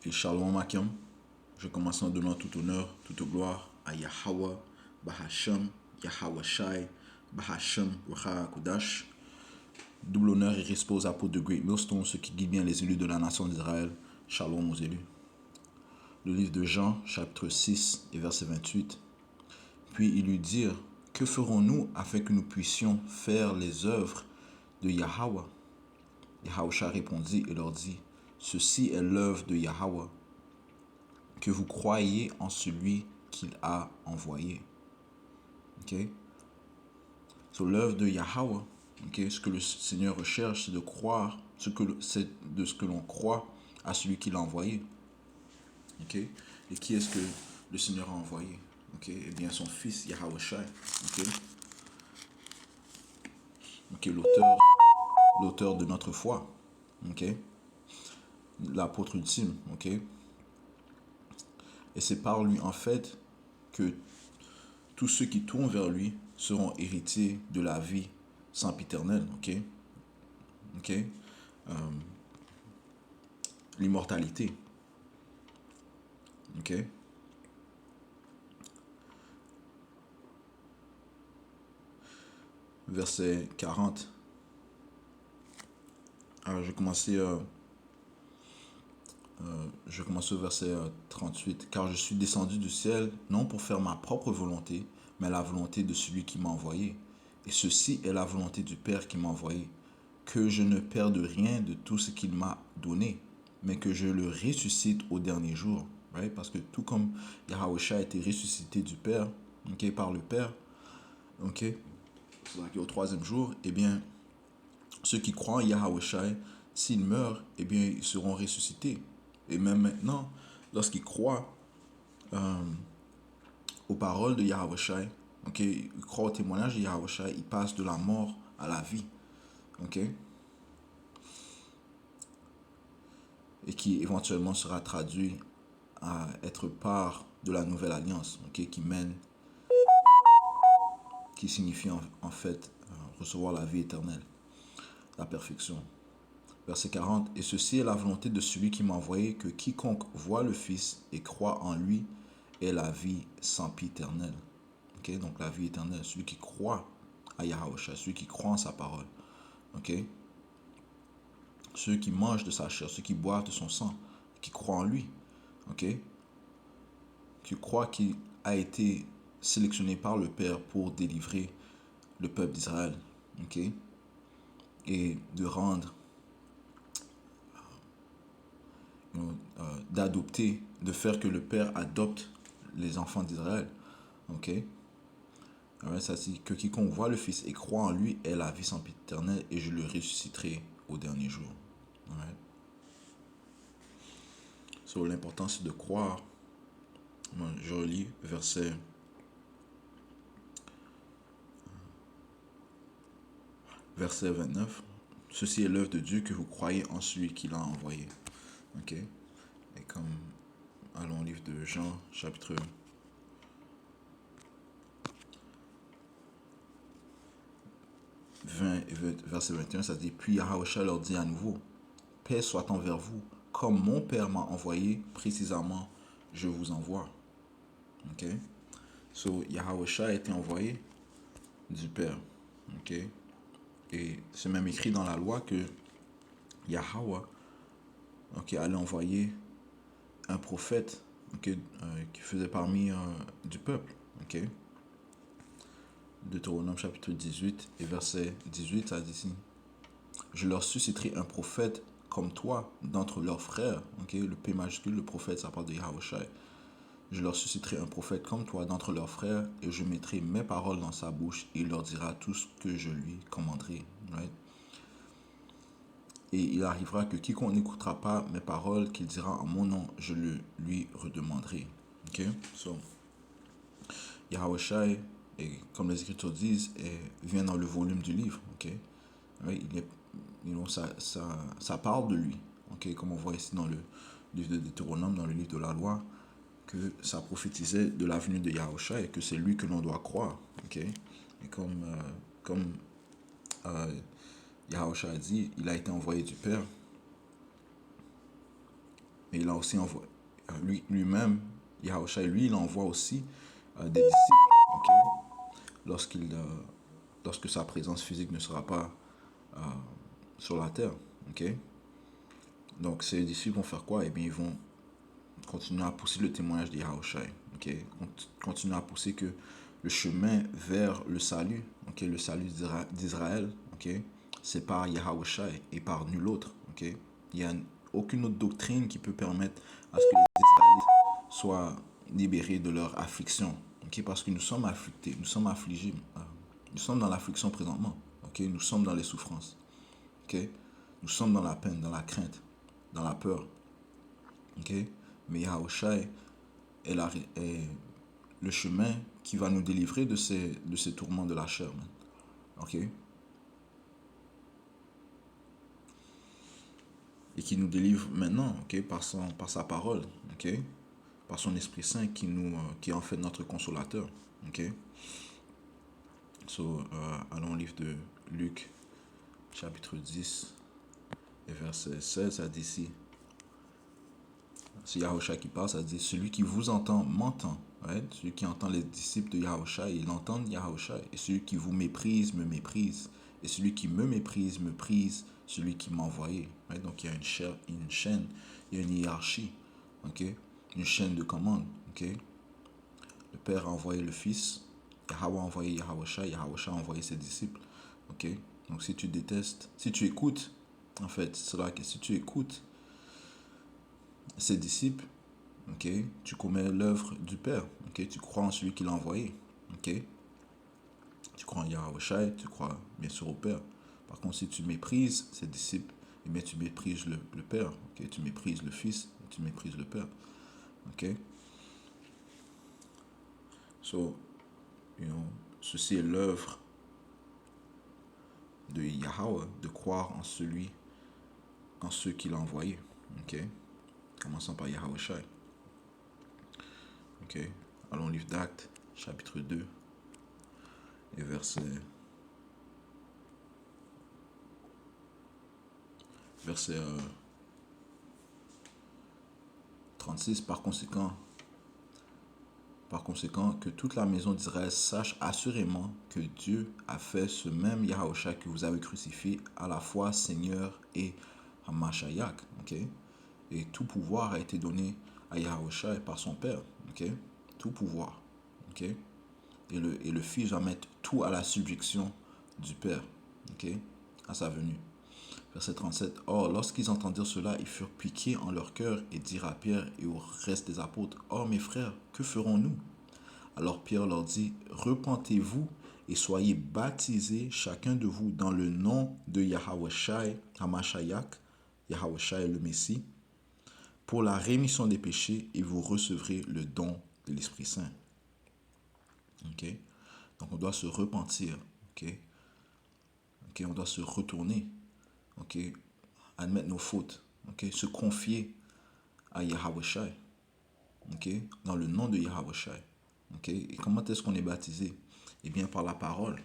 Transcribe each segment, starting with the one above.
Et Shalom Akim, je commence en donnant tout honneur, toute gloire à Yahweh, Bahashem, Yahweh Shai, Bahashem, Wacha Kodash. Double honneur et respect aux apôtres de Great Millstone, ceux qui guident bien les élus de la nation d'Israël. Shalom aux élus. Le livre de Jean, chapitre 6 et verset 28. Puis ils lui dirent, que ferons-nous afin que nous puissions faire les œuvres de Yahweh? Yahweh répondit et leur dit, ceci est l'œuvre de Yahweh, que vous croyez en celui qu'il a envoyé. Ok? So, l'œuvre de Yahweh, okay, ce que le Seigneur recherche, c'est de croire, c'est de ce que l'on croit à celui qu'il a envoyé. Ok? Et qui est-ce que le Seigneur a envoyé? Ok? Eh bien, son fils Yahweh Shai. Ok? Ok, l'auteur de notre foi. Ok? L'apôtre ultime. Ok? Et c'est par lui, en fait, que tous ceux qui tournent vers lui seront héritiers de la vie sempiternelle. Ok? Ok? L'immortalité. Ok? Verset 40. Alors, je vais commencer au verset 38. Car je suis descendu du ciel, non pour faire ma propre volonté, mais la volonté de celui qui m'a envoyé. Et ceci est la volonté du Père qui m'a envoyé, que je ne perde rien de tout ce qu'il m'a donné, mais que je le ressuscite au dernier jour. Right? Parce que tout comme Yahweh a été ressuscité du Père, okay, par le Père, okay, au troisième jour, eh bien, ceux qui croient en Yahweh Shai, s'ils meurent, eh bien, ils seront ressuscités. Et même maintenant, lorsqu'ils croient aux paroles de Yahweh Shai, okay, ils croient au témoignage de Yahweh Shai, ils passent de la mort à la vie. Okay? Et qui éventuellement sera traduit à être part de la nouvelle alliance, okay, qui signifie en fait recevoir la vie éternelle, la perfection. Verset 40. Et ceci est la volonté de celui qui m'a envoyé, que quiconque voit le Fils et croit en lui ait la vie sempiternelle. Okay? Donc la vie éternelle, celui qui croit à Yahweh, celui qui croit en sa parole. Okay? Ceux qui mangent de sa chair, ceux qui boivent de son sang, qui croient en lui. Okay? Qui croient qu'il a été sélectionné par le Père pour délivrer le peuple d'Israël. Okay? Et de rendre d'adopter, de faire que le Père adopte les enfants d'Israël. Ok? Alors, ça dit que quiconque voit le Fils et croit en lui ait la vie sempiternelle et je le ressusciterai au dernier jour. Right? So, l'important c'est de croire. Je relis verset 29. Ceci est l'œuvre de Dieu, que vous croyez en celui qui l'a envoyé. Ok? Et comme allons au livre de Jean, chapitre 20 et verset 21, ça dit, puis Yahweh leur dit à nouveau, paix soit envers vous, comme mon Père m'a envoyé, précisément, je vous envoie. Ok? So, Yahweh a été envoyé du Père. Ok? Et c'est même écrit dans la loi que Yahweh, okay, allait envoyer un prophète, okay, qui faisait parmi du peuple. Ok? Deutéronome chapitre 18 et verset 18, ça dit ici, je leur susciterai un prophète comme toi d'entre leurs frères. Okay? Le P majuscule, le prophète, ça parle de Yahweh. Je leur susciterai un prophète comme toi d'entre leurs frères et je mettrai mes paroles dans sa bouche et il leur dira tout ce que je lui commanderai. Right? Et il arrivera que quiconque n'écoutera pas mes paroles, qu'il dira en mon nom, je le lui redemanderai. Okay? So, Yahweh Shai, et comme les Écritures disent, vient dans le volume du livre. Okay? Right? Ça parle de lui. Okay? Comme on voit ici dans le livre de Deutéronome, dans le livre de la loi, que ça prophétisait de l'avenue de Yahusha et que c'est lui que l'on doit croire. Okay? Et comme Yahusha a dit, il a été envoyé du Père. Et il a aussi envoyé, lui-même, Yahushua, lui, il envoie aussi des disciples, ok, lorsqu'il, lorsque sa présence physique ne sera pas sur la terre, ok. Donc ces disciples vont faire quoi? Eh bien, ils vont continuer à pousser le témoignage de Yahushua, ok, continuer à pousser que le chemin vers le salut, ok, le salut d'Israël, ok, c'est par Yahushua et par nul autre, ok. Il n'y a aucune autre doctrine qui peut permettre à ce que les Israélites soient libérés de leur affliction, ok, parce que nous sommes afflictés, nous sommes affligés, nous sommes dans l'affliction présentement, ok, nous sommes dans les souffrances, ok, nous sommes dans la peine, dans la crainte, dans la peur, ok, mais Yahushua est le chemin qui va nous délivrer de ces tourments de la chair, man. Ok? Et qui nous délivre maintenant, ok? Par sa parole, ok? Par son Esprit Saint qui est en fait notre consolateur, ok? Allons au livre de Luc, chapitre 10, et verset 16, ça dit ici. C'est Yahushua qui parle, ça dit, celui qui vous entend m'entend. Right? Celui qui entend les disciples de Yahushua, il entend Yahushua. Et celui qui vous méprise, me méprise. Et celui qui me méprise, méprise celui qui m'a envoyé. Right? Donc il y a une chaîne, il y a une hiérarchie. Okay? Une chaîne de commande. Okay? Le Père a envoyé le Fils, Yahweh a envoyé Yahushua, Yahushua a envoyé ses disciples. Okay? Donc si tu détestes, si tu écoutes, en fait, c'est là que si tu écoutes ses disciples, ok, tu commets l'œuvre du Père, ok, tu crois en celui qui l'a envoyé, ok, tu crois en Yahushua, tu crois bien sûr au Père. Par contre, si tu méprises ses disciples, eh bien tu méprises le Père, ok, tu méprises le Fils, tu méprises le Père, ok. So, ceci est l'œuvre de Yahweh, de croire en ceux qu'il a envoyé, ok. Commençons par Yahushua, ok. Allons au livre d'Actes, chapitre 2, et verset 36. Par conséquent, que toute la maison d'Israël sache assurément que Dieu a fait ce même Yahushua que vous avez crucifié à la fois Seigneur et Hamashiach. Okay? Et tout pouvoir a été donné à Yahushua par son Père. Okay? Tout pouvoir. Okay? Et le Fils va mettre tout à la subjection du Père. Okay? À sa venue. Verset 37. Or, lorsqu'ils entendirent cela, ils furent piqués en leur cœur et dirent à Pierre et au reste des apôtres, Or, mes frères, que ferons-nous? Alors Pierre leur dit, repentez-vous et soyez baptisés chacun de vous dans le nom de Yahushua Hamashiach, Yahushua le Messie, pour la rémission des péchés et vous recevrez le don de l'Esprit Saint. Ok? Donc on doit se repentir. Ok? Ok? On doit se retourner. Ok? Admettre nos fautes. Ok? Se confier à Yahushua. Ok? Dans le nom de Yahushua. Ok? Et comment est-ce qu'on est baptisé? Eh bien par la parole.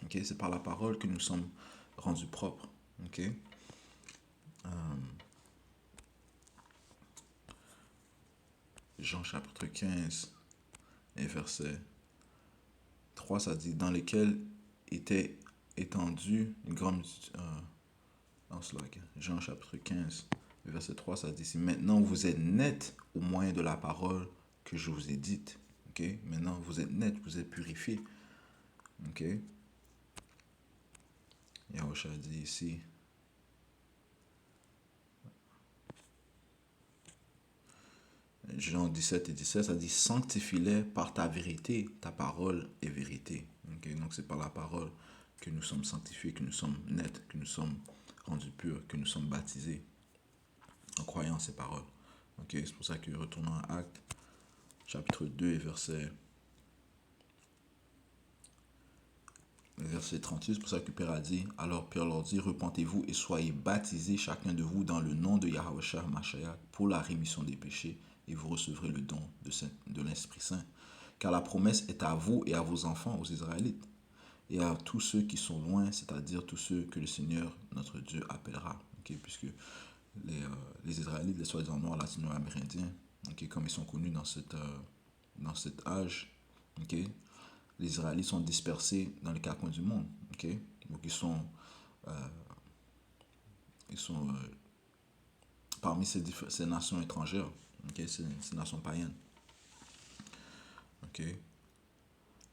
Ok? C'est par la parole que nous sommes rendus propres. Ok? Jean chapitre 15 et verset 3, ça dit, dans lesquels était étendue une grande... Jean chapitre 15, verset 3, ça dit ici, maintenant vous êtes nets au moyen de la parole que je vous ai dite. Ok? Maintenant vous êtes nets, vous êtes purifiés. Ok? Yahushua dit ici, Jean 17 et 17, ça dit sanctifie-les par ta vérité, ta parole est vérité. Okay? Donc c'est par la parole que nous sommes sanctifiés, que nous sommes nets, que nous sommes rendus purs, que nous sommes baptisés en croyant ces paroles. Okay? C'est pour ça que retournons à Actes, chapitre 2 et verset 38, c'est pour ça que Pierre a dit, alors Pierre leur dit, repentez-vous et soyez baptisés chacun de vous dans le nom de Yahushua Mashiach pour la rémission des péchés et vous recevrez le don de l'Esprit Saint. Car la promesse est à vous et à vos enfants, aux Israélites, et à tous ceux qui sont loin, c'est-à-dire tous ceux que le Seigneur, notre Dieu, appellera. Okay? Puisque les Israélites, les soi-disant noirs latino-amérindiens, ok, comme ils sont connus dans cet âge, ok, les Israélites sont dispersés dans les quatre coins du monde, ok, donc ils sont parmi ces nations étrangères, ok, ces nations païennes, ok.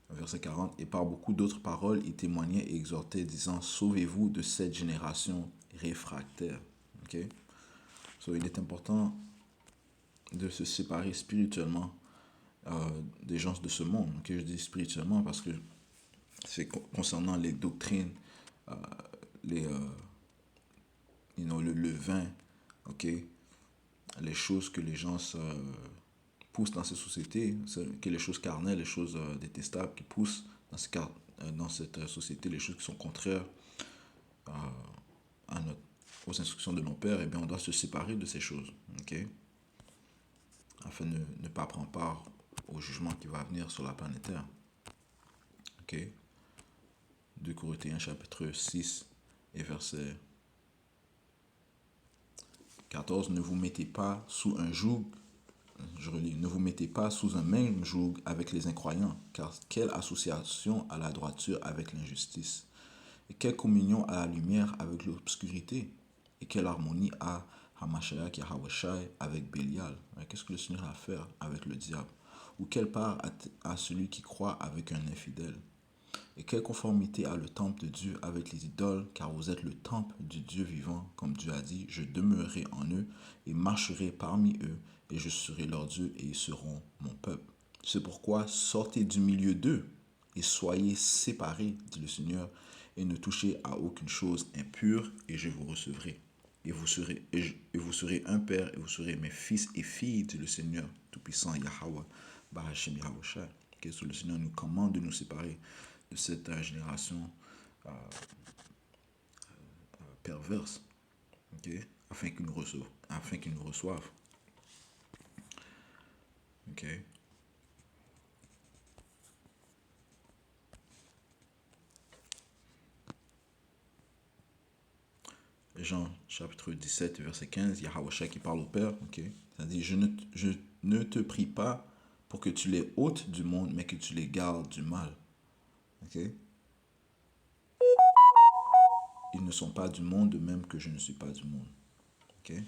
Verset 40, et par beaucoup d'autres paroles, il témoignait et exhortait, disant, sauvez-vous de cette génération réfractaire. Ok? So, il est important de se séparer spirituellement des gens de ce monde. Ok? Je dis spirituellement parce que c'est concernant les doctrines, les, le levain, ok? Les choses que les gens poussent dans ces sociétés, que les choses carnelles, les choses détestables qui poussent dans cette société, les choses qui sont contraires à aux instructions de nos pères, eh bien, on doit se séparer de ces choses, ok? Afin de ne pas prendre part au jugement qui va venir sur la planète Terre, ok? 2 Corinthiens chapitre 6 et verset 14, ne vous mettez pas sous un joug, je relis, ne vous mettez pas sous un même joug avec les incroyants, car quelle association à la droiture avec l'injustice? Et quelle communion à la lumière avec l'obscurité? Et quelle harmonie a Hamashiach Yahawashai avec Bélial? Qu'est-ce que le Seigneur a à faire avec le diable? Ou quelle part a celui qui croit avec un infidèle? Et quelle conformité a le temple de Dieu avec les idoles? Car vous êtes le temple du Dieu vivant, comme Dieu a dit, je demeurerai en eux et marcherai parmi eux, et je serai leur Dieu et ils seront mon peuple. C'est pourquoi sortez du milieu d'eux et soyez séparés, dit le Seigneur, et ne touchez à aucune chose impure, et je vous recevrai. Et vous serez un père, et vous serez mes fils et filles, dit le Seigneur Tout-Puissant Yahweh, Bahashem Yahushua. Okay, so le Seigneur nous commande de nous séparer de cette génération perverse, okay, afin qu'ils nous reçoivent. Okay. Jean chapitre 17, verset 15, il y a Yahweh qui parle au Père. Okay. Ça dit, je ne te prie pas pour que tu les ôtes du monde, mais que tu les gardes du mal. Okay. Ils ne sont pas du monde, de même que je ne suis pas du monde. Okay.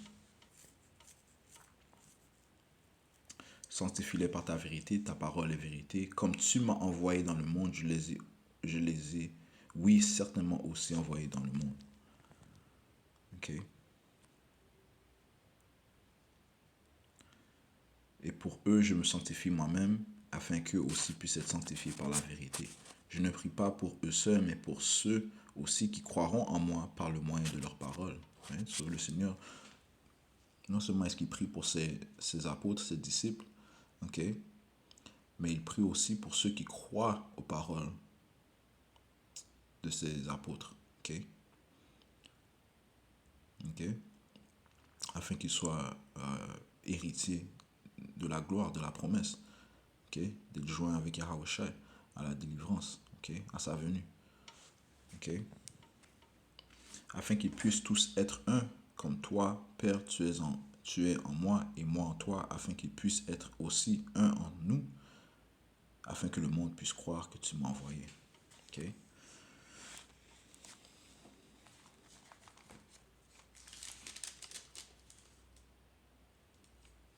Sanctifie-les par ta vérité, ta parole est vérité. Comme tu m'as envoyé dans le monde, je les ai, oui, certainement aussi envoyés dans le monde. Ok. Et pour eux, je me sanctifie moi-même, afin qu'eux aussi puissent être sanctifiés par la vérité. Je ne prie pas pour eux seuls, mais pour ceux aussi qui croiront en moi par le moyen de leur parole. Sur le Seigneur, non seulement est-ce qu'il prie pour ses apôtres, ses disciples, ok, mais il prie aussi pour ceux qui croient aux paroles de ses apôtres, ok, ok, afin qu'ils soient héritiers de la gloire, de la promesse, ok, d'être joints avec Yahweh Shai à la délivrance, ok, à sa venue, ok, afin qu'ils puissent tous être un, comme toi, Père, tu es en moi et moi en toi, afin qu'ils puissent être aussi un en nous, afin que le monde puisse croire que tu m'as envoyé, ok.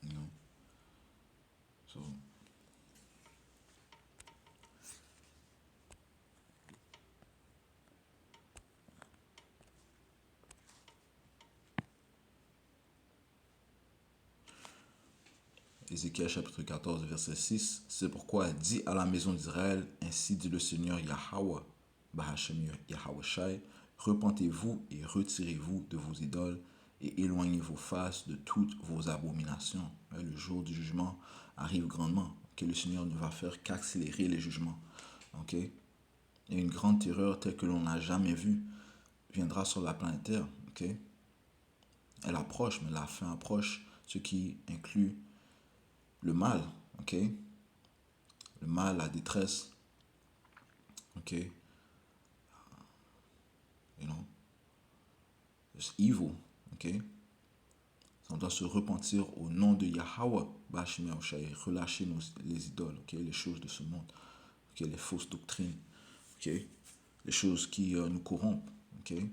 You know? So, Ézéchiel chapitre 14, verset 6, c'est pourquoi dis à la maison d'Israël, ainsi dit le Seigneur Yahweh, Bahashem Yahweh Shai, repentez-vous et retirez-vous de vos idoles et éloignez vos faces de toutes vos abominations. Le jour du jugement arrive grandement, que le Seigneur ne va faire qu'accélérer les jugements. Ok? Et une grande terreur telle que l'on n'a jamais vue viendra sur la planète Terre. Ok? Elle approche, mais la fin approche, ce qui inclut le mal, ok? Le mal, la détresse, ok? You know? It's evil, ok? qu'on doit se repentir au nom de Yahweh, Bashim Yahushua, et relâcher les idoles, okay, les choses de ce monde, okay, les fausses doctrines, okay, les choses qui nous corrompent. Okay.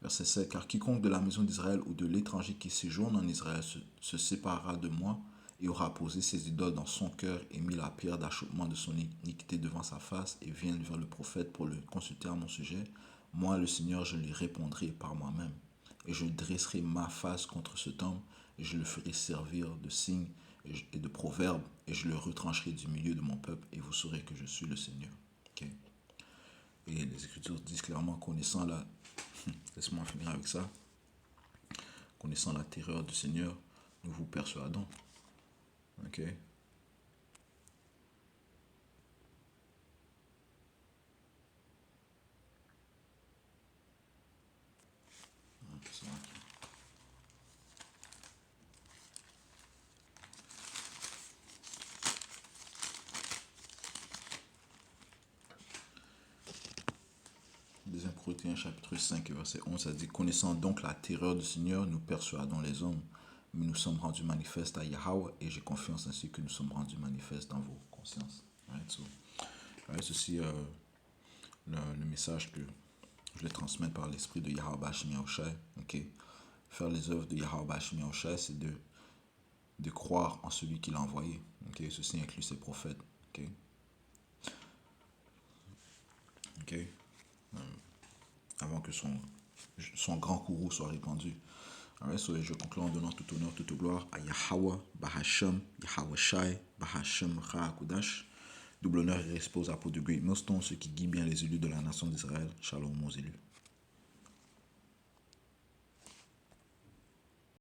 Verset 7, car quiconque de la maison d'Israël ou de l'étranger qui séjourne en Israël se séparera de moi et aura posé ses idoles dans son cœur et mis la pierre d'achoppement de son iniquité devant sa face et vient vers le prophète pour le consulter à mon sujet, moi le Seigneur je lui répondrai par moi-même et je dresserai ma face contre cet homme et je le ferai servir de signes et de proverbes et je le retrancherai du milieu de mon peuple et vous saurez que je suis le Seigneur. Okay. Et les Écritures disent clairement, connaissant la... Laisse-moi finir avec ça. Connaissant la terreur du Seigneur, nous vous persuadons. Ok. Deuxième Corinthiens chapitre 5 verset 11, ça dit, connaissant donc la terreur du Seigneur, nous persuadons les hommes, mais nous sommes rendus manifestes à Yahweh et j'ai confiance ainsi que nous sommes rendus manifestes dans vos consciences. Right? So, ceci le message que je vais transmettre par l'esprit de Yahweh Bashim Yahushua. Okay? Faire les œuvres de Yahweh Bashim Yahushua, c'est de croire en celui qui l'a envoyé. Okay? Ceci inclut ses prophètes. Okay? Okay? Avant que son grand courroux soit répandu. Alright, so je conclue en donnant tout honneur, toute gloire à Yahweh, Bahashem, Yahweh Shai, Bahashem Kudash. Double honneur et respect aux apôtres de Great Millstone, ceux qui guident bien les élus de la nation d'Israël. Shalom aux élus.